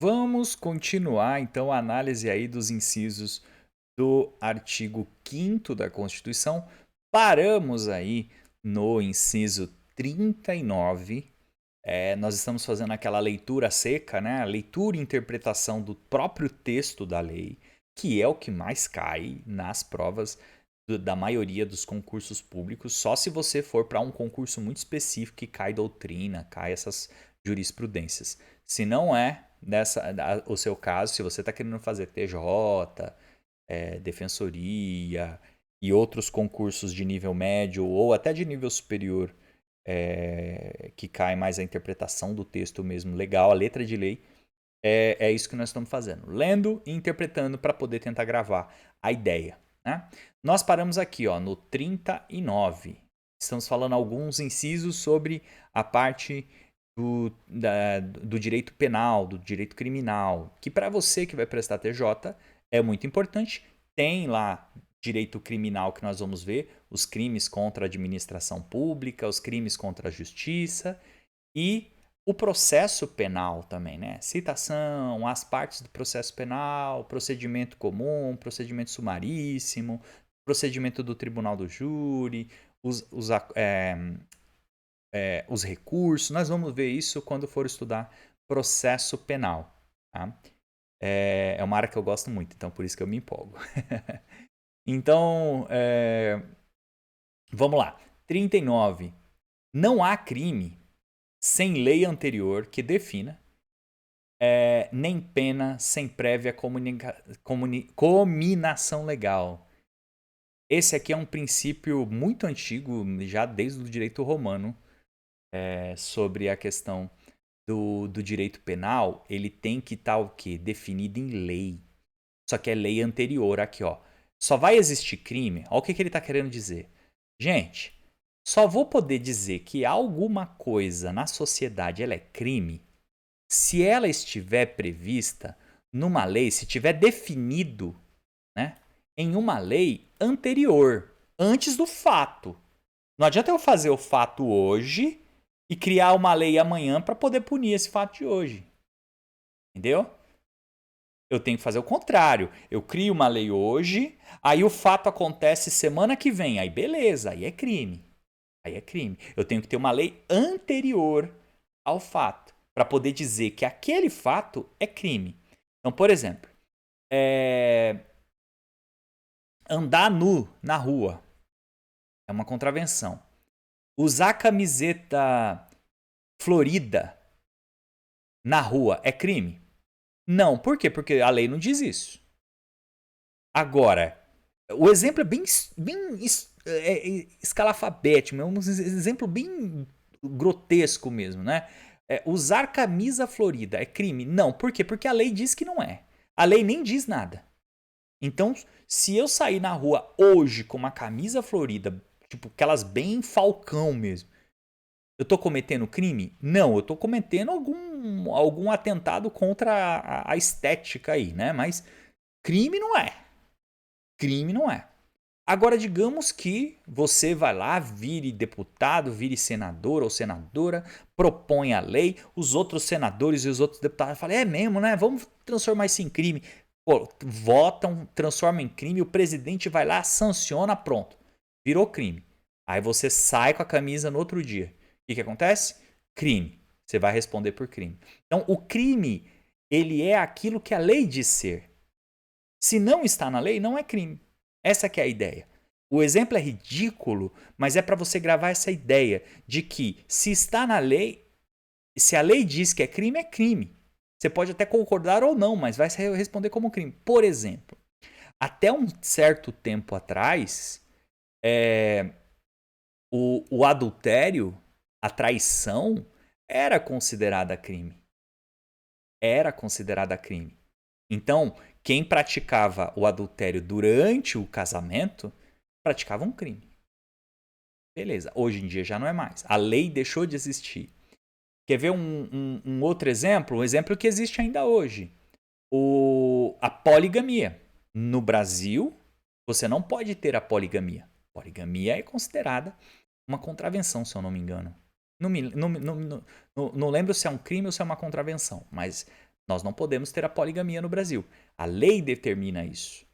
Vamos continuar então a análise aí dos incisos do artigo 5º da Constituição. Paramos aí no inciso 39. Nós estamos fazendo aquela leitura seca, né? A leitura e interpretação do próprio texto da lei, que é o que mais cai nas provas da maioria dos concursos públicos, só se você for para um concurso muito específico que cai doutrina, cai essas jurisprudências. Se não é o seu caso, se você está querendo fazer TJ, defensoria e outros concursos de nível médio ou até de nível superior, que cai mais a interpretação do texto mesmo legal, a letra de lei, é isso que nós estamos fazendo. Lendo e interpretando para poder tentar gravar a ideia. Né? Nós paramos aqui no 39. Estamos falando alguns incisos sobre a parte do direito penal, do direito criminal, que para você que vai prestar TJ é muito importante. Tem lá direito criminal que nós vamos ver, os crimes contra a administração pública, os crimes contra a justiça e o processo penal também, né? Citação, as partes do processo penal, procedimento comum, procedimento sumaríssimo, procedimento do tribunal do júri, os recursos. Nós vamos ver isso quando for estudar processo penal. Tá? É uma área que eu gosto muito, então por isso que eu me empolgo. Então, vamos lá. 39. Não há crime sem lei anterior que defina, nem pena sem prévia cominação legal. Esse aqui é um princípio muito antigo, já desde o direito romano, sobre a questão do direito penal. Ele tem que estar o quê? Definido em lei. Só que é lei anterior aqui, ó. Só vai existir crime. Olha o que ele está querendo dizer. Gente, só vou poder dizer que alguma coisa na sociedade ela é crime se ela estiver prevista numa lei, se tiver definido, né, em uma lei anterior, antes do fato. Não adianta eu fazer o fato hoje e criar uma lei amanhã para poder punir esse fato de hoje. Entendeu? Eu tenho que fazer o contrário. Eu crio uma lei hoje, aí o fato acontece semana que vem. Aí beleza, aí é crime. Aí é crime. Eu tenho que ter uma lei anterior ao fato para poder dizer que aquele fato é crime. Então, por exemplo, andar nu na rua é uma contravenção. Usar camiseta florida na rua é crime? Não. Por quê? Porque a lei não diz isso. Agora, o exemplo é bem escalafabético, é um exemplo bem grotesco mesmo, né? Usar camisa florida é crime? Não. Por quê? Porque a lei diz que não é. A lei nem diz nada. Então, se eu sair na rua hoje com uma camisa florida, tipo aquelas bem falcão mesmo, eu tô cometendo crime? Não, eu tô cometendo algum atentado contra a estética aí, né? Mas crime não é. Crime não é. Agora, digamos que você vai lá, vire deputado, vire senador ou senadora, propõe a lei, os outros senadores e os outros deputados falam, é mesmo, né? Vamos transformar isso em crime. Pô, votam, transformam em crime, o presidente vai lá, sanciona, pronto. Virou crime. Aí você sai com a camisa no outro dia. O que acontece? Crime. Você vai responder por crime. Então, o crime, ele é aquilo que a lei diz ser. Se não está na lei, não é crime. Essa que é a ideia. O exemplo é ridículo, mas é para você gravar essa ideia de que se está na lei, se a lei diz que é crime, é crime. Você pode até concordar ou não, mas vai responder como crime. Por exemplo, até um certo tempo atrás, o adultério, a traição, era considerada crime. Era considerada crime. Então, quem praticava o adultério durante o casamento praticava um crime. Beleza, hoje em dia já não é mais. A lei deixou de existir. Quer ver um outro exemplo? Um exemplo que existe ainda hoje. A poligamia. No Brasil, você não pode ter a poligamia. Poligamia é considerada uma contravenção, se eu não me engano. Não lembro se é um crime ou se é uma contravenção, mas Nós não podemos ter a poligamia no Brasil. A lei determina isso.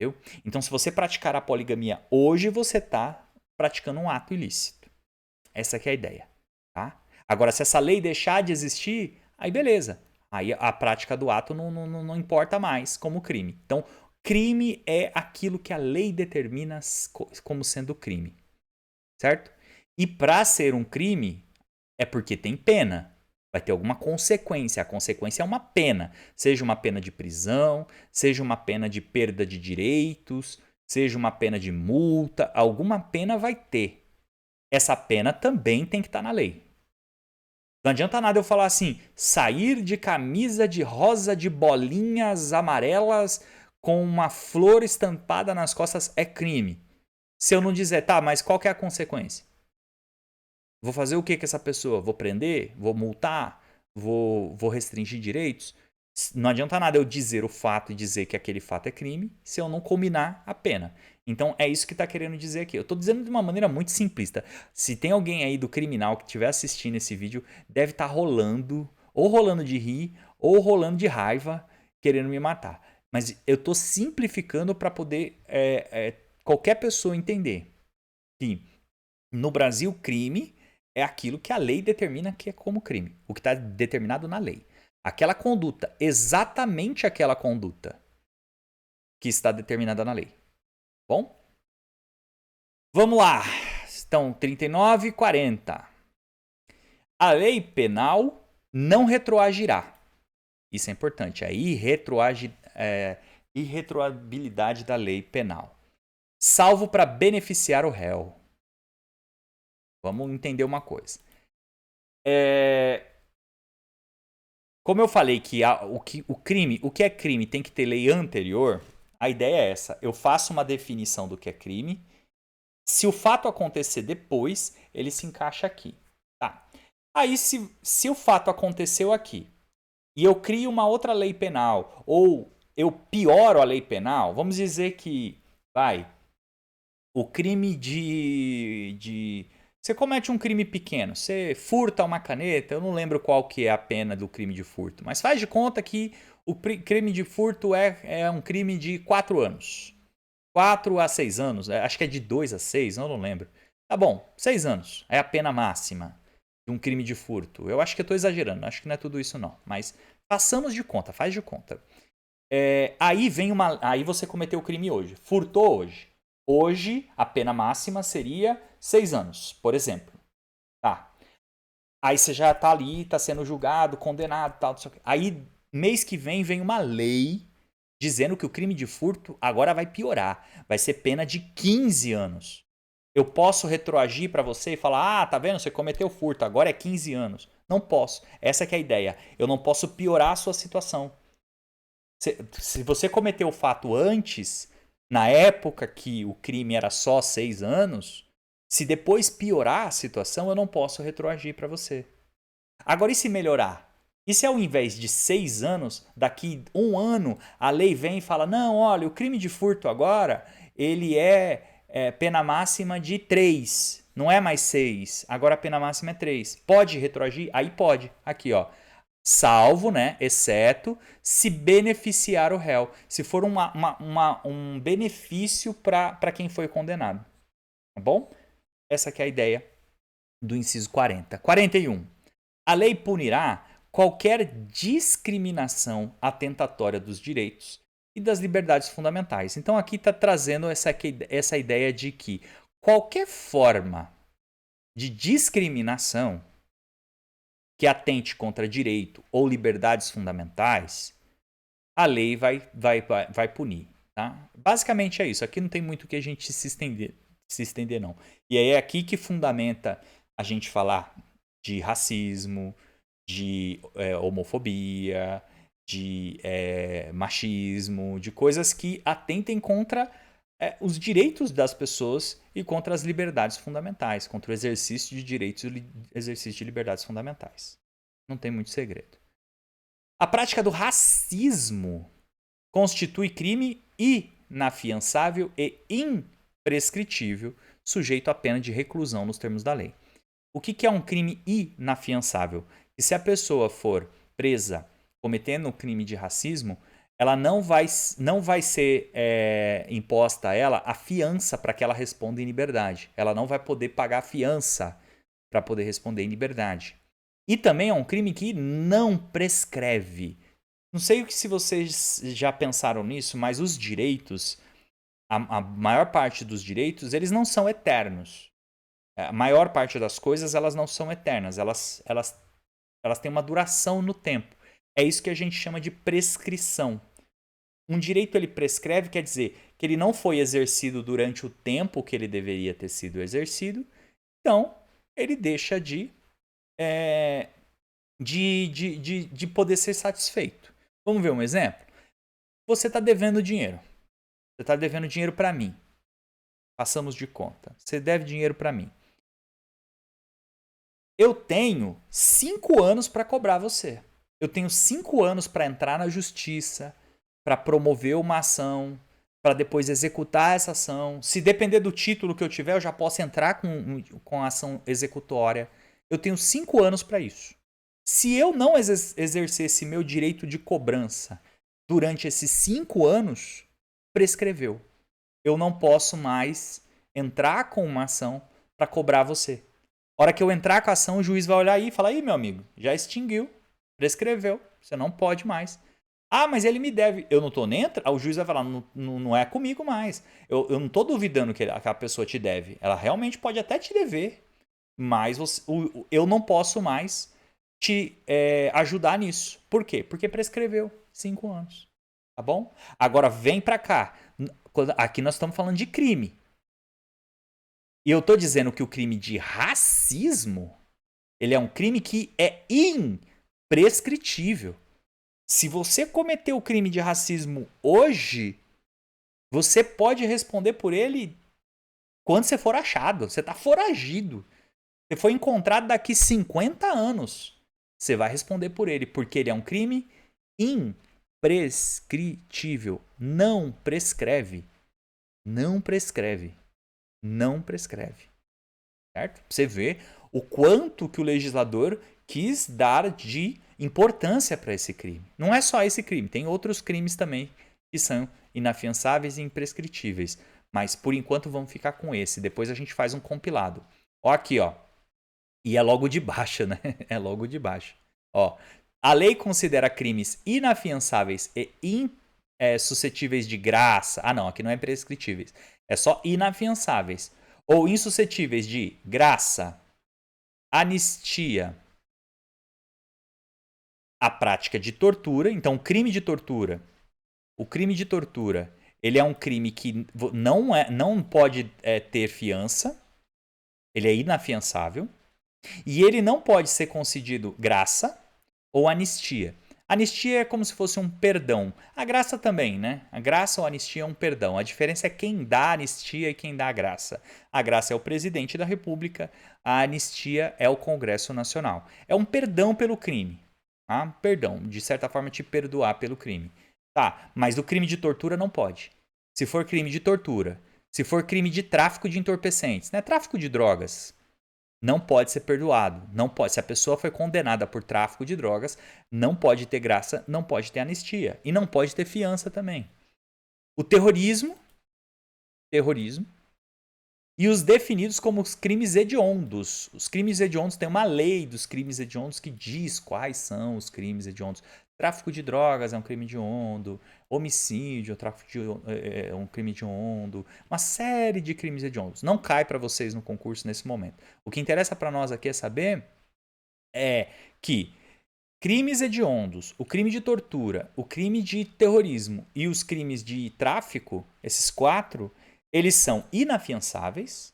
Entendeu? Então, se você praticar a poligamia hoje, você está praticando um ato ilícito. Essa que é a ideia. Tá? Agora, se essa lei deixar de existir, aí beleza. Aí a prática do ato não importa mais como crime. Então, crime é aquilo que a lei determina como sendo crime. Certo? E para ser um crime, é porque tem pena. Vai ter alguma consequência. A consequência é uma pena. Seja uma pena de prisão, seja uma pena de perda de direitos, seja uma pena de multa. Alguma pena vai ter. Essa pena também tem que estar na lei. Não adianta nada eu falar assim, sair de camisa de rosa de bolinhas amarelas com uma flor estampada nas costas é crime. Se eu não dizer, tá, mas qual que é a consequência? Vou fazer o que com essa pessoa? Vou prender? Vou multar? Vou restringir direitos? Não adianta nada eu dizer o fato e dizer que aquele fato é crime se eu não combinar a pena. Então é isso que está querendo dizer aqui. Eu estou dizendo de uma maneira muito simplista. Se tem alguém aí do criminal que estiver assistindo esse vídeo, deve estar rolando, ou rolando de rir, ou rolando de raiva, querendo me matar. Mas eu estou simplificando para poder qualquer pessoa entender que no Brasil, crime é aquilo que a lei determina que é como crime. O que está determinado na lei. Aquela conduta, exatamente aquela conduta que está determinada na lei. Bom? Vamos lá. Estão 39 e 40. A lei penal não retroagirá. Isso é importante. A irretroabilidade da lei penal. Salvo para beneficiar o réu. Vamos entender uma coisa. Como eu falei que o que é crime tem que ter lei anterior, a ideia é essa. Eu faço uma definição do que é crime. Se o fato acontecer depois, ele se encaixa aqui. Tá. Aí, se o fato aconteceu aqui e eu crio uma outra lei penal, ou eu pioro a lei penal, vamos dizer que, o crime você comete um crime pequeno, você furta uma caneta, eu não lembro qual que é a pena do crime de furto, mas faz de conta que o crime de furto é um crime de 4 anos. 4 a 6 anos, acho que é de 2 a 6, eu não lembro. Tá bom, 6 anos é a pena máxima de um crime de furto. Eu acho que eu estou exagerando, acho que não é tudo isso não, mas passamos de conta, faz de conta. Aí você cometeu o crime hoje, furtou hoje. Hoje, a pena máxima seria 6 anos, por exemplo. Tá. Aí você já tá ali, tá sendo julgado, condenado, tal. Aí, mês que vem uma lei dizendo que o crime de furto agora vai piorar. Vai ser pena de 15 anos. Eu posso retroagir para você e falar, tá vendo? Você cometeu furto, agora é 15 anos. Não posso. Essa que é a ideia. Eu não posso piorar a sua situação. Se você cometeu o fato antes, na época que o crime era só 6 anos, se depois piorar a situação, eu não posso retroagir para você. Agora, e se melhorar? E se ao invés de 6 anos, daqui 1 ano, a lei vem e fala, não, olha, o crime de furto agora, ele é pena máxima de 3, não é mais 6, agora a pena máxima é 3. Pode retroagir? Aí pode. Aqui, ó. Salvo, né, exceto, se beneficiar o réu. Se for um benefício para quem foi condenado. Tá bom? Essa aqui é a ideia do inciso 40. 41. A lei punirá qualquer discriminação atentatória dos direitos e das liberdades fundamentais. Então aqui está trazendo essa ideia de que qualquer forma de discriminação que atente contra direito ou liberdades fundamentais, a lei vai punir. Tá? Basicamente é isso. Aqui não tem muito que a gente se estender não. E aí é aqui que fundamenta a gente falar de racismo, de homofobia, de machismo, de coisas que atentem contra os direitos das pessoas e contra as liberdades fundamentais, contra o exercício de direitos e exercício de liberdades fundamentais. Não tem muito segredo. A prática do racismo constitui crime inafiançável e imprescritível, sujeito à pena de reclusão nos termos da lei. O que é um crime inafiançável? E se a pessoa for presa cometendo um crime de racismo, ela não vai ser imposta a ela a fiança para que ela responda em liberdade. Ela não vai poder pagar a fiança para poder responder em liberdade. E também é um crime que não prescreve. Não sei se vocês já pensaram nisso, mas os direitos, a maior parte dos direitos, eles não são eternos. A maior parte das coisas, elas não são eternas. Elas têm uma duração no tempo. É isso que a gente chama de prescrição. Um direito ele prescreve, quer dizer que ele não foi exercido durante o tempo que ele deveria ter sido exercido, então ele deixa de poder ser satisfeito. Vamos ver um exemplo? Você está devendo dinheiro. Você está devendo dinheiro para mim. Passamos de conta. Você deve dinheiro para mim. Eu tenho 5 anos para cobrar você. Eu tenho 5 anos para entrar na justiça, para promover uma ação, para depois executar essa ação. Se depender do título que eu tiver, eu já posso entrar com a ação executória. Eu tenho 5 anos para isso. Se eu não exercer esse meu direito de cobrança durante esses 5 anos, prescreveu. Eu não posso mais entrar com uma ação para cobrar você. A hora que eu entrar com a ação, o juiz vai olhar aí e falar: aí, meu amigo, já extinguiu, prescreveu, você não pode mais. Ah, mas ele me deve. Eu não estou nem entrando. O juiz vai falar: não é comigo mais. Eu não estou duvidando que a pessoa te deve. Ela realmente pode até te dever, mas eu não posso mais te ajudar nisso. Por quê? Porque prescreveu 5 anos. Tá bom? Agora vem pra cá. Aqui nós estamos falando de crime. E eu tô dizendo que o crime de racismo, ele é um crime que é imprescritível. Se você cometeu o crime de racismo hoje, você pode responder por ele quando você for achado. Você tá foragido. Você foi encontrado daqui 50 anos. Você vai responder por ele, porque ele é um crime imprescritível. Não prescreve. Não prescreve. Não prescreve. Certo? Você vê o quanto que o legislador quis dar de importância para esse crime. Não é só esse crime, tem outros crimes também que são inafiançáveis e imprescritíveis. Mas por enquanto vamos ficar com esse. Depois a gente faz um compilado. Ó aqui, ó. E é logo de baixo, né? É logo de baixo. Ó, a lei considera crimes inafiançáveis e suscetíveis de graça. Ah, não, aqui não é prescritíveis. É só inafiançáveis. Ou insuscetíveis de graça, anistia, a prática de tortura. Então, o crime de tortura, ele é um crime que não pode ter fiança, ele é inafiançável, e ele não pode ser concedido graça ou anistia. Anistia é como se fosse um perdão. A graça também, né? A graça ou anistia é um perdão. A diferença é quem dá a anistia e quem dá a graça. A graça é o presidente da República, a anistia é o Congresso Nacional. É um perdão pelo crime. Tá? Perdão, de certa forma te perdoar pelo crime. Tá, mas o crime de tortura não pode. Se for crime de tortura, se for crime de tráfico de entorpecentes, né? Tráfico de drogas, não pode ser perdoado. Não pode. Se a pessoa foi condenada por tráfico de drogas, não pode ter graça, não pode ter anistia. E não pode ter fiança também. O terrorismo e os definidos como os crimes hediondos. Os crimes hediondos, tem uma lei dos crimes hediondos que diz quais são os crimes hediondos. Tráfico de drogas é um crime hediondo, homicídio é um crime hediondo, uma série de crimes hediondos. Não cai para vocês no concurso nesse momento. O que interessa para nós aqui é saber que crimes hediondos, o crime de tortura, o crime de terrorismo e os crimes de tráfico, esses 4, eles são inafiançáveis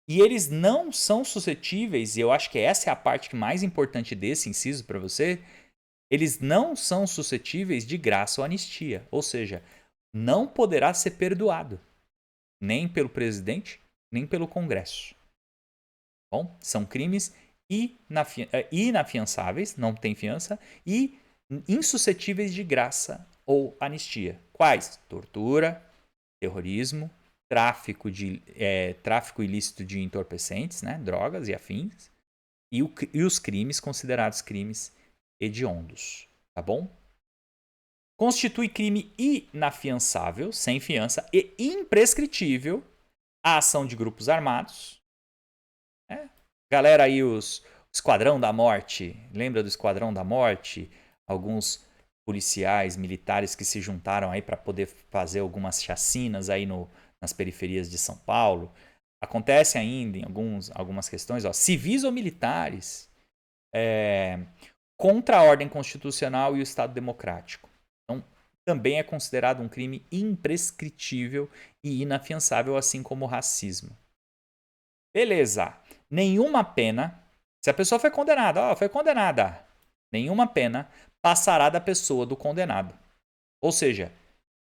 e eles não são suscetíveis, e eu acho que essa é a parte mais importante desse inciso para você, eles não são suscetíveis de graça ou anistia, ou seja, não poderá ser perdoado, nem pelo presidente, nem pelo Congresso. Bom, são crimes inafiançáveis, não tem fiança, e insuscetíveis de graça ou anistia. Quais? Tortura, terrorismo, tráfico ilícito de entorpecentes, né, drogas e afins, e os crimes considerados crimes hediondos. tá bom? Constitui crime inafiançável, sem fiança, e imprescritível a ação de grupos armados. Galera aí, os Esquadrão da Morte, lembra do Esquadrão da Morte? Alguns policiais, militares que se juntaram aí para poder fazer algumas chacinas aí nas periferias de São Paulo. Acontece ainda em algumas questões, civis ou militares, contra a ordem constitucional e o Estado democrático. Então, também é considerado um crime imprescritível e inafiançável, assim como o racismo. Beleza. Nenhuma pena, se a pessoa foi condenada, nenhuma pena passará da pessoa do condenado. Ou seja,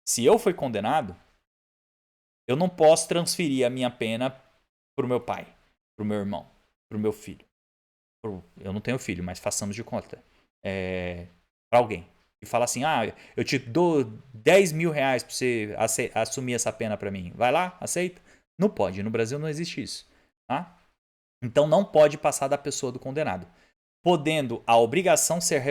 se eu fui condenado, eu não posso transferir a minha pena para o meu pai, para o meu irmão, para o meu filho. Eu não tenho filho, mas façamos de conta. Para alguém. E fala assim, eu te dou 10 mil reais para você assumir essa pena para mim. Vai lá, aceita? Não pode, no Brasil não existe isso. Tá? Então não pode passar da pessoa do condenado. Podendo a obrigação ser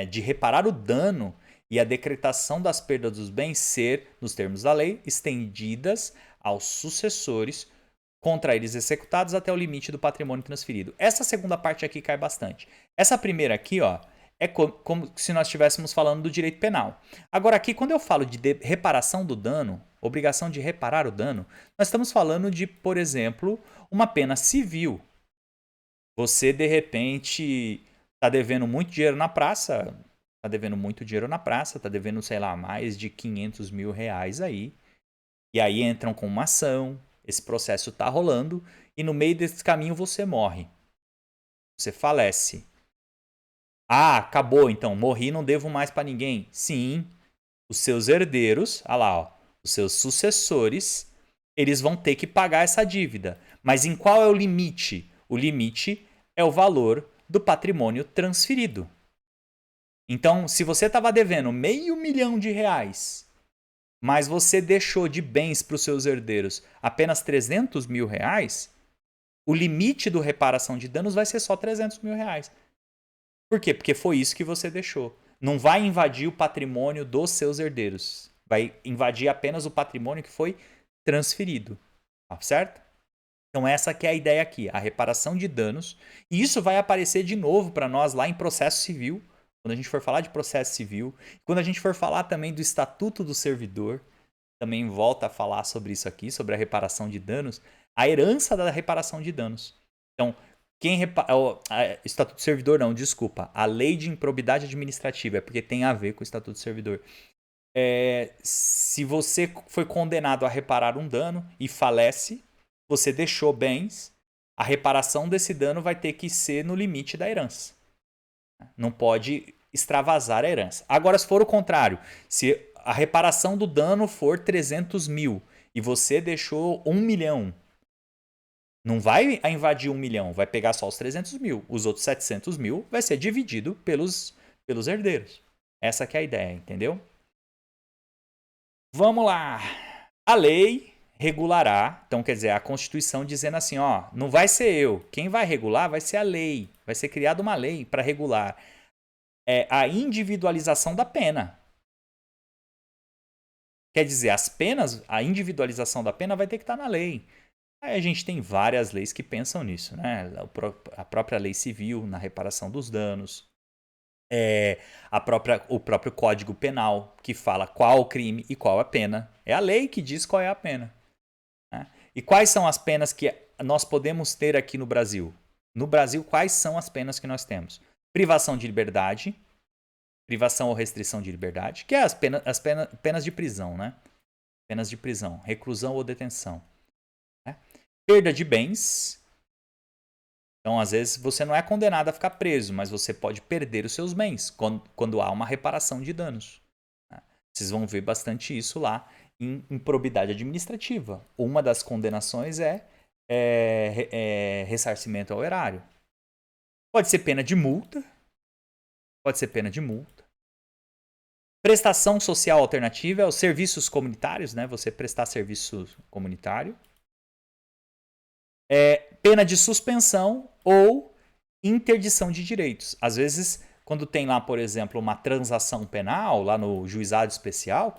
de reparar o dano e a decretação das perdas dos bens ser, nos termos da lei, estendidas aos sucessores contra eles executados até o limite do patrimônio transferido. Essa segunda parte aqui cai bastante. Essa primeira aqui, é como se nós estivéssemos falando do direito penal. Agora aqui, quando eu falo de reparação do dano, obrigação de reparar o dano, nós estamos falando de, por exemplo, uma pena civil. Você, de repente, está devendo muito dinheiro na praça, está devendo, sei lá, mais de 500 mil reais aí. E aí entram com uma ação, esse processo está rolando, e no meio desse caminho você morre. Você falece. Acabou então, morri, não devo mais para ninguém. Sim, os seus herdeiros, os seus sucessores, eles vão ter que pagar essa dívida. Mas em qual é o limite? O limite é o valor do patrimônio transferido. Então, se você estava devendo R$500 mil, mas você deixou de bens para os seus herdeiros apenas R$300 mil, o limite do reparação de danos vai ser só R$300 mil. Por quê? Porque foi isso que você deixou. Não vai invadir o patrimônio dos seus herdeiros. Vai invadir apenas o patrimônio que foi transferido. Tá certo? Então essa que é a ideia aqui, a reparação de danos. E isso vai aparecer de novo para nós lá em processo civil, quando a gente for falar de processo civil. Quando a gente for falar também do Estatuto do Servidor, também volta a falar sobre isso aqui, sobre a reparação de danos, a herança da reparação de danos. Então, Estatuto do Servidor não, desculpa. A Lei de Improbidade Administrativa, é porque tem a ver com o Estatuto do Servidor. Se você foi condenado a reparar um dano e falece, você deixou bens, a reparação desse dano vai ter que ser no limite da herança. Não pode extravasar a herança. Agora, se for o contrário, se a reparação do dano for 300 mil e você deixou 1 milhão, não vai invadir 1 milhão, vai pegar só os 300 mil. Os outros 700 mil vai ser dividido pelos herdeiros. Essa que é a ideia, entendeu? Vamos lá. A lei regulará, então quer dizer, a Constituição dizendo assim, não vai ser eu, quem vai regular vai ser a lei, vai ser criada uma lei para regular a individualização da pena. Quer dizer, as penas, a individualização da pena vai ter que estar na lei. Aí a gente tem várias leis que pensam nisso, né? A própria lei civil na reparação dos danos, o próprio Código Penal que fala qual o crime e qual a pena. É a lei que diz qual é a pena. E quais são as penas que nós podemos ter aqui no Brasil? No Brasil, quais são as penas que nós temos? Privação de liberdade, privação ou restrição de liberdade, que é as penas de prisão, né? Penas de prisão, reclusão ou detenção. Né? Perda de bens. Então, às vezes, você não é condenado a ficar preso, mas você pode perder os seus bens quando há uma reparação de danos. Né? Vocês vão ver bastante isso lá em improbidade administrativa. Uma das condenações é ressarcimento ao erário. Pode ser pena de multa. Prestação social alternativa é os serviços comunitários, né? Você prestar serviço comunitário. Pena de suspensão ou interdição de direitos. Às vezes, Quando tem lá, por exemplo, uma transação penal, lá no juizado especial,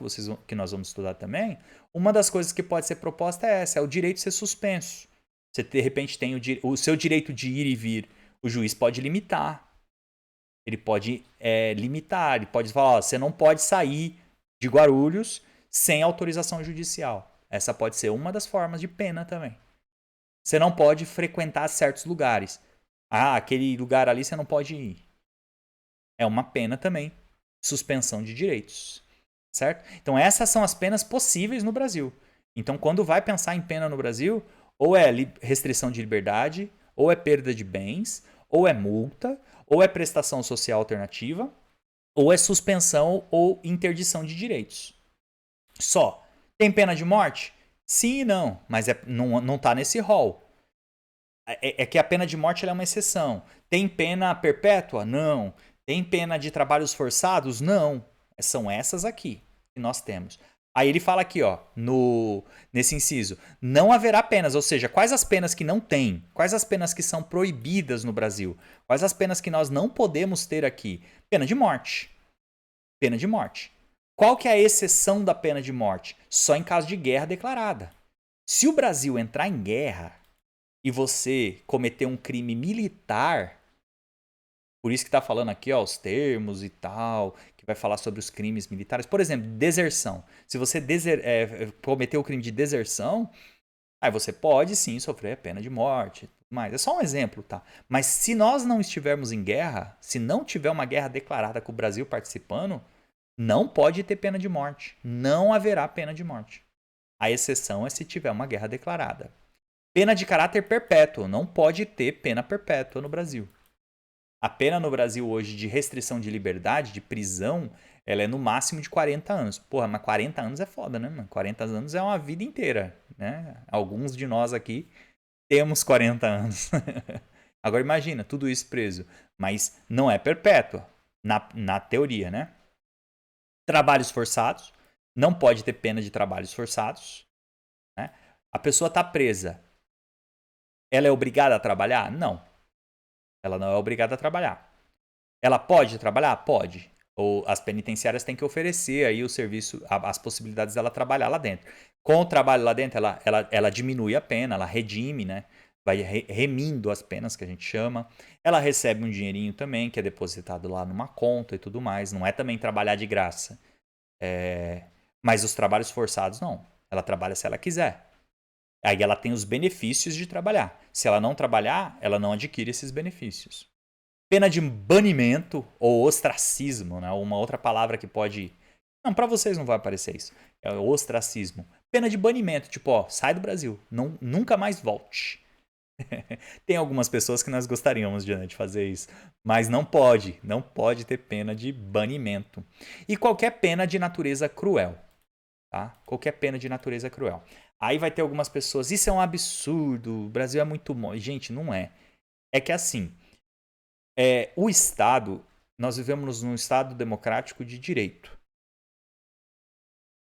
que nós vamos estudar também, uma das coisas que pode ser proposta é essa, é o direito de ser suspenso. Você, de repente, tem o seu direito de ir e vir. O juiz pode limitar. Ele pode limitar, ele pode falar, ó, você não pode sair de Guarulhos sem autorização judicial. Essa pode ser uma das formas de pena também. Você não pode frequentar certos lugares. Ah, aquele lugar ali você não pode ir. É uma pena também. Suspensão de direitos. Certo? Então essas são as penas possíveis no Brasil. Então quando vai pensar em pena no Brasil, ou é restrição de liberdade, ou é perda de bens, ou é multa, ou é prestação social alternativa, ou é suspensão ou interdição de direitos. Só. Tem pena de morte? Sim e não, mas não tá nesse rol. É que a pena de morte é uma exceção. Tem pena perpétua? Não. Tem pena de trabalhos forçados? Não. São essas aqui que nós temos. Aí ele fala aqui, ó, nesse inciso, não haverá penas, ou seja, quais as penas que não tem? Quais as penas que são proibidas no Brasil? Quais as penas que nós não podemos ter aqui? Pena de morte. Pena de morte. Qual que é a exceção da pena de morte? Só em caso de guerra declarada. Se o Brasil entrar em guerra e você cometer um crime militar, por isso que está falando aqui, ó, os termos e tal, que vai falar sobre os crimes militares. Por exemplo, deserção. Se você cometer o crime de deserção, aí você pode sim sofrer a pena de morte. Mas é só um exemplo, tá? Mas se nós não estivermos em guerra, se não tiver uma guerra declarada com o Brasil participando, não pode ter pena de morte. Não haverá pena de morte. A exceção é se tiver uma guerra declarada. Pena de caráter perpétuo. Não pode ter pena perpétua no Brasil. A pena no Brasil hoje de restrição de liberdade, de prisão, ela é no máximo de 40 anos. Porra, mas 40 anos é foda, né, mano? 40 anos é uma vida inteira, né? Alguns de nós aqui temos 40 anos. Agora imagina, tudo isso preso. Mas não é perpétua, na teoria, né? Trabalhos forçados. Não pode ter pena de trabalhos forçados. Né? A pessoa está presa. Ela é obrigada a trabalhar? Não. Ela não é obrigada a trabalhar. Ela pode trabalhar? Pode. Ou as penitenciárias têm que oferecer aí o serviço, as possibilidades dela trabalhar lá dentro. Com o trabalho lá dentro, ela diminui a pena, ela redime, né? Vai remindo as penas, que a gente chama. Ela recebe um dinheirinho também, que é depositado lá numa conta e tudo mais. Não é também trabalhar de graça. Mas os trabalhos forçados, não. Ela trabalha se ela quiser. Aí ela tem os benefícios de trabalhar. Se ela não trabalhar, ela não adquire esses benefícios. Pena de banimento ou ostracismo, né? Uma outra palavra que pode... Não, para vocês não vai aparecer isso. É o ostracismo. Pena de banimento, tipo, ó, sai do Brasil. Não, nunca mais volte. Tem algumas pessoas que nós gostaríamos de fazer isso. Mas não pode. Não pode ter pena de banimento. E qualquer pena de natureza cruel. Tá? Qualquer pena de natureza cruel. Aí vai ter algumas pessoas, isso é um absurdo, o Brasil é muito bom. Gente, não é. É que assim, o Estado, nós vivemos num Estado democrático de direito.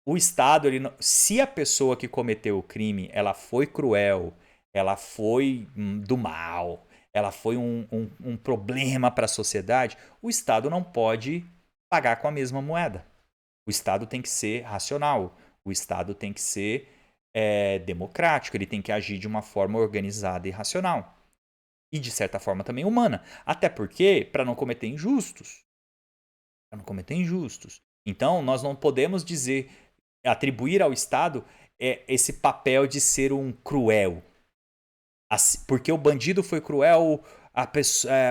O Estado, se a pessoa que cometeu o crime, ela foi cruel, ela foi do mal, ela foi um problema para a sociedade, o Estado não pode pagar com a mesma moeda. O Estado tem que ser racional, o Estado tem que ser democrático, ele tem que agir de uma forma organizada e racional. E de certa forma também humana. Até porque, para não cometer injustos. Para não cometer injustos. Então, nós não podemos dizer, atribuir ao Estado esse papel de ser um cruel. Porque o bandido foi cruel,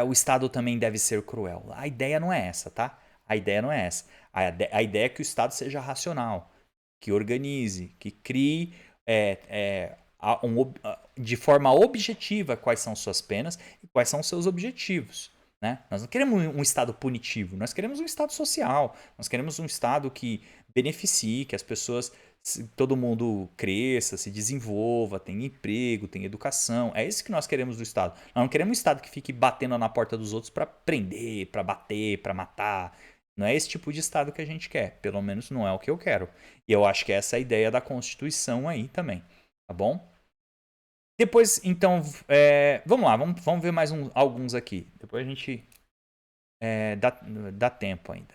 o Estado também deve ser cruel. A ideia não é essa, tá? A ideia não é essa. A ideia é que o Estado seja racional, que organize, que crie de forma objetiva quais são suas penas e quais são seus objetivos. Né? Nós não queremos um Estado punitivo, nós queremos um Estado social, nós queremos um Estado que beneficie, que as pessoas, todo mundo cresça, se desenvolva, tenha emprego, tenha educação. É isso que nós queremos do Estado. Nós não queremos um Estado que fique batendo na porta dos outros para prender, para bater, para matar. Não é esse tipo de Estado que a gente quer. Pelo menos não é o que eu quero. E eu acho que essa é a ideia da Constituição aí também. Tá bom? Depois, então, vamos lá. Vamos ver mais alguns aqui. Depois a gente dá tempo ainda.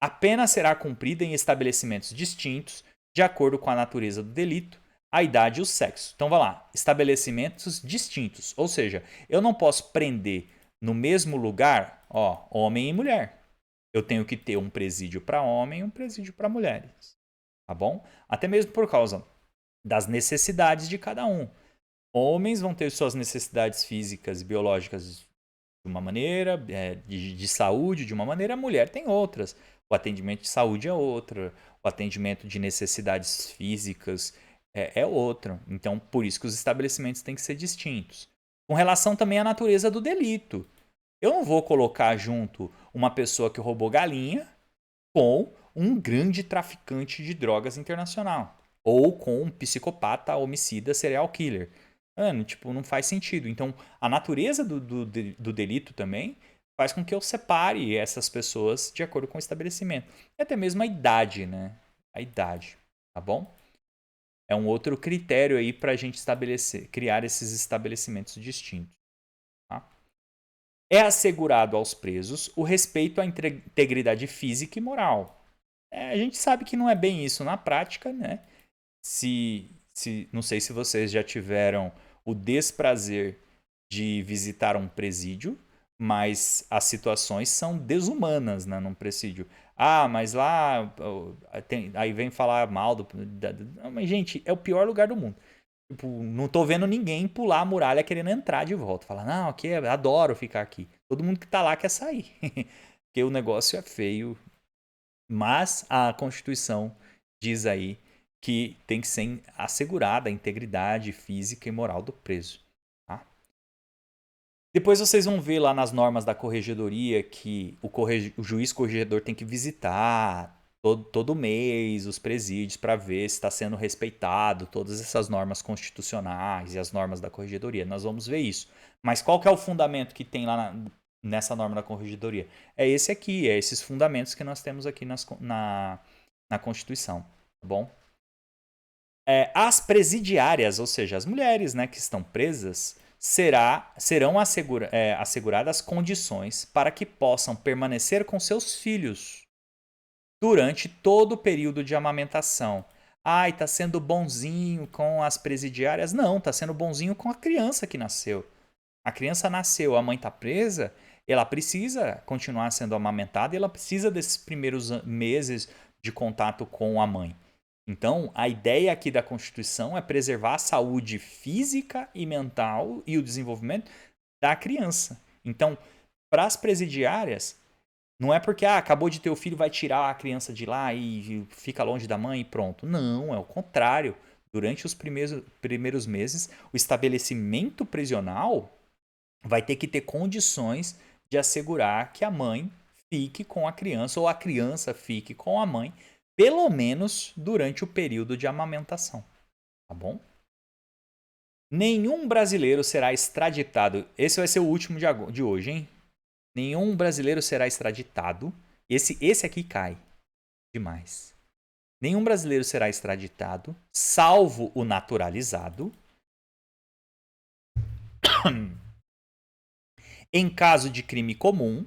A pena será cumprida em estabelecimentos distintos, de acordo com a natureza do delito, a idade e o sexo. Então, vai lá, estabelecimentos distintos. Ou seja, eu não posso prender no mesmo lugar, homem e mulher. Eu tenho que ter um presídio para homem e um presídio para mulheres. Tá bom? Até mesmo por causa das necessidades de cada um. Homens vão ter suas necessidades físicas e biológicas de uma maneira, de saúde de uma maneira, a mulher tem outras. O atendimento de saúde é outro, o atendimento de necessidades físicas é outro. Então, por isso que os estabelecimentos têm que ser distintos. Com relação também à natureza do delito. Eu não vou colocar junto uma pessoa que roubou galinha com um grande traficante de drogas internacional. Ou com um psicopata, homicida, serial killer. Mano, tipo, não faz sentido. Então, a natureza do delito também faz com que eu separe essas pessoas de acordo com o estabelecimento. E até mesmo a idade, né? A idade, tá bom? É um outro critério aí pra gente estabelecer, criar esses estabelecimentos distintos. Tá? É assegurado aos presos o respeito à integridade física e moral. A gente sabe que não é bem isso na prática, né? Não sei se vocês já tiveram o desprazer de visitar um presídio, mas as situações são desumanas, né, num presídio. Mas lá aí vem falar mal Não, mas, gente, é o pior lugar do mundo. Tipo, não tô vendo ninguém pular a muralha querendo entrar de volta. Falar, não, aqui adoro ficar aqui. Todo mundo que tá lá quer sair. Porque o negócio é feio. Mas a Constituição diz aí que tem que ser assegurada a integridade física e moral do preso. Tá? Depois vocês vão ver lá nas normas da corregedoria que o juiz corregedor tem que visitar todo mês os presídios para ver se está sendo respeitado todas essas normas constitucionais e as normas da corregedoria. Nós vamos ver isso. Mas qual que é o fundamento que tem lá nessa norma da corregedoria? É esse aqui, é esses fundamentos que nós temos aqui na Constituição. Tá bom? As presidiárias, ou seja, as mulheres, né, que estão presas, serão asseguradas condições para que possam permanecer com seus filhos durante todo o período de amamentação. Ai, tá sendo bonzinho com as presidiárias? Não, tá sendo bonzinho com a criança que nasceu. A criança nasceu, a mãe tá presa, ela precisa continuar sendo amamentada e ela precisa desses primeiros meses de contato com a mãe. Então, a ideia aqui da Constituição é preservar a saúde física e mental e o desenvolvimento da criança. Então, para as presidiárias, não é porque acabou de ter o filho, vai tirar a criança de lá e fica longe da mãe e pronto. Não, é o contrário. Durante os primeiros meses, o estabelecimento prisional vai ter que ter condições de assegurar que a mãe fique com a criança ou a criança fique com a mãe, pelo menos durante o período de amamentação. Tá bom? Nenhum brasileiro será extraditado. Esse vai ser o último de hoje, hein? Nenhum brasileiro será extraditado. Esse aqui cai demais. Nenhum brasileiro será extraditado, salvo o naturalizado, em caso de crime comum,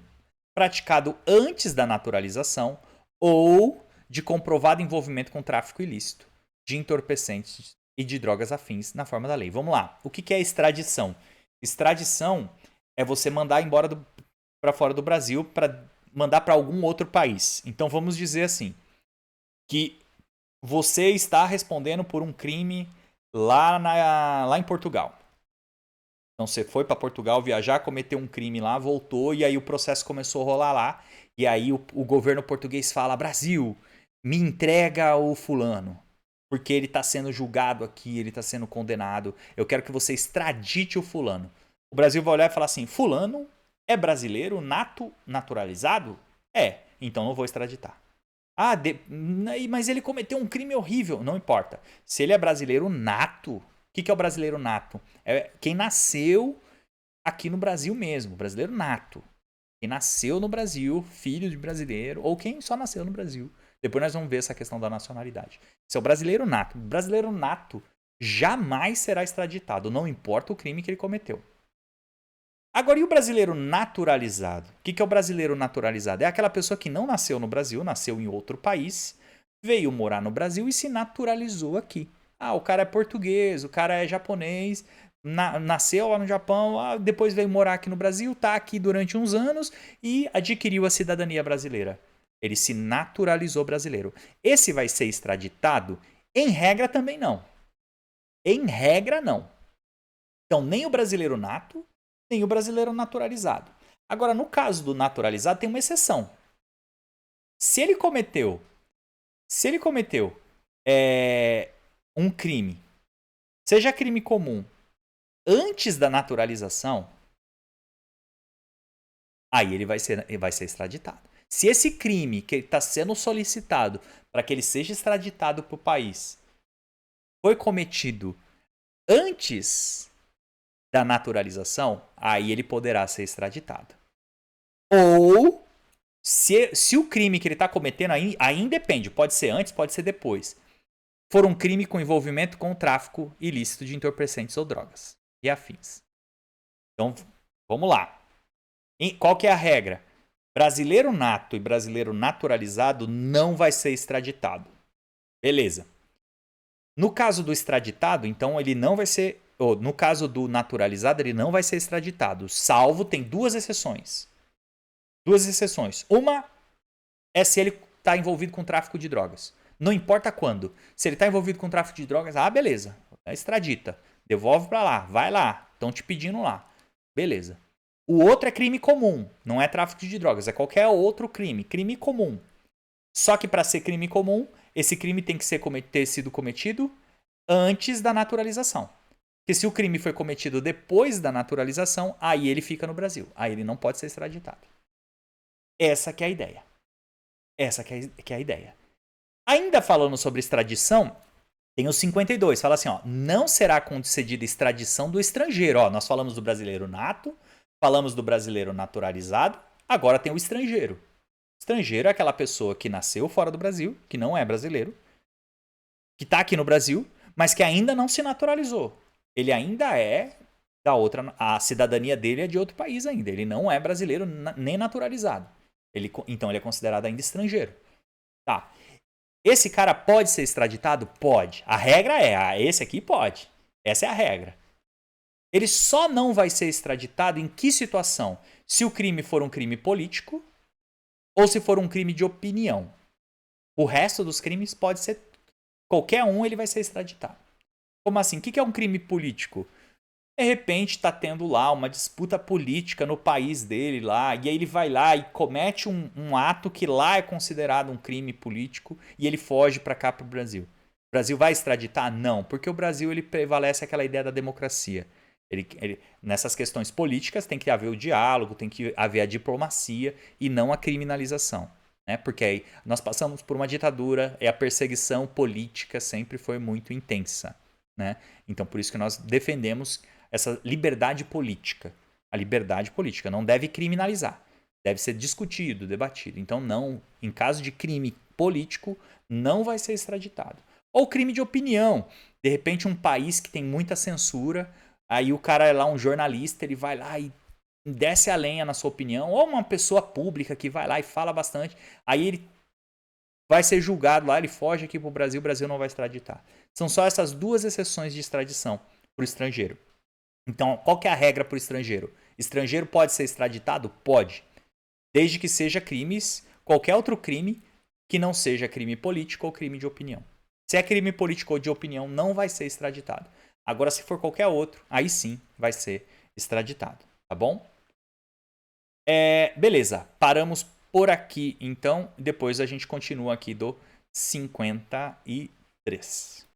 praticado antes da naturalização ou de comprovado envolvimento com tráfico ilícito de entorpecentes e de drogas afins na forma da lei. Vamos lá. O que é extradição? Extradição é você mandar embora para fora do Brasil para mandar para algum outro país. Então vamos dizer assim, que você está respondendo por um crime lá em Portugal. Então você foi para Portugal viajar, cometeu um crime lá, voltou e aí o processo começou a rolar lá. E aí o governo português fala: Brasil, me entrega o fulano. Porque ele está sendo julgado aqui, ele está sendo condenado. Eu quero que você extradite o fulano. O Brasil vai olhar e falar assim: fulano é brasileiro, naturalizado? Então não vou extraditar. Mas ele cometeu um crime horrível. Não importa. Se ele é brasileiro nato, o que é o brasileiro nato? É quem nasceu aqui no Brasil mesmo, brasileiro nato. Quem nasceu no Brasil, filho de brasileiro, ou quem só nasceu no Brasil. Depois nós vamos ver essa questão da nacionalidade. Se é o brasileiro nato. Brasileiro nato jamais será extraditado, não importa o crime que ele cometeu. Agora, e o brasileiro naturalizado? O que é o brasileiro naturalizado? É aquela pessoa que não nasceu no Brasil, nasceu em outro país, veio morar no Brasil e se naturalizou aqui. Ah, o cara é português, o cara é japonês, nasceu lá no Japão, depois veio morar aqui no Brasil, tá aqui durante uns anos e adquiriu a cidadania brasileira. Ele se naturalizou brasileiro. Esse vai ser extraditado? Em regra também não. Em regra não. Então, nem o brasileiro nato, nem o brasileiro naturalizado. Agora, no caso do naturalizado, tem uma exceção. Se ele cometeu, se ele cometeu um crime, seja crime comum, antes da naturalização, aí ele vai ser extraditado. Se esse crime que está sendo solicitado para que ele seja extraditado para o país foi cometido antes da naturalização, aí ele poderá ser extraditado. Ou, se o crime que ele está cometendo, aí independe, pode ser antes, pode ser depois, for um crime com envolvimento com o tráfico ilícito de entorpecentes ou drogas e afins. Então, vamos lá. Qual que é a regra? Brasileiro nato e brasileiro naturalizado não vai ser extraditado. Beleza. No caso do extraditado, então ele não vai ser... Ou, no caso do naturalizado, ele não vai ser extraditado. Salvo, tem duas exceções. Duas exceções. Uma é se ele está envolvido com tráfico de drogas. Não importa quando. Se ele está envolvido com tráfico de drogas, beleza. Extradita. Devolve para lá. Vai lá. Estão te pedindo lá. Beleza. O outro é crime comum. Não é tráfico de drogas. É qualquer outro crime. Crime comum. Só que para ser crime comum, esse crime tem que ter sido cometido antes da naturalização. Porque se o crime foi cometido depois da naturalização, aí ele fica no Brasil. Aí ele não pode ser extraditado. Essa que é a ideia. Essa que é a ideia. Ainda falando sobre extradição, tem o 52. Fala assim, ó, não será concedida extradição do estrangeiro. Ó, nós falamos do brasileiro nato, falamos do brasileiro naturalizado, agora tem o estrangeiro. Estrangeiro é aquela pessoa que nasceu fora do Brasil, que não é brasileiro, que está aqui no Brasil, mas que ainda não se naturalizou. Ele ainda é da outra... A cidadania dele é de outro país ainda. Ele não é brasileiro nem naturalizado. Então ele é considerado ainda estrangeiro. Tá. Esse cara pode ser extraditado? Pode. A regra é, esse aqui pode. Essa é a regra. Ele só não vai ser extraditado em que situação? Se o crime for um crime político ou se for um crime de opinião. O resto dos crimes pode ser... Qualquer um ele vai ser extraditado. Como assim? O que é um crime político? De repente está tendo lá uma disputa política no país dele lá, e aí ele vai lá e comete um ato que lá é considerado um crime político e ele foge para cá, para o Brasil. O Brasil vai extraditar? Não, porque o Brasil ele prevalece aquela ideia da democracia. Nessas questões políticas tem que haver o diálogo, tem que haver a diplomacia e não a criminalização. Né? Porque aí nós passamos por uma ditadura e a perseguição política sempre foi muito intensa. Né? Então por isso que nós defendemos essa liberdade política. A liberdade política não deve criminalizar. Deve ser discutido, debatido. Então, não, em caso de crime político, não vai ser extraditado. Ou crime de opinião. De repente, um país que tem muita censura, aí o cara é lá, um jornalista, ele vai lá e desce a lenha na sua opinião. Ou uma pessoa pública que vai lá e fala bastante. Aí ele vai ser julgado lá, ele foge aqui para o Brasil não vai extraditar. São só essas duas exceções de extradição para o estrangeiro. Então, qual que é a regra para o estrangeiro? Estrangeiro pode ser extraditado? Pode. Desde que seja crimes, qualquer outro crime que não seja crime político ou crime de opinião. Se é crime político ou de opinião, não vai ser extraditado. Agora, se for qualquer outro, aí sim vai ser extraditado. Tá bom? Beleza. Paramos por aqui, então. Depois a gente continua aqui do 53.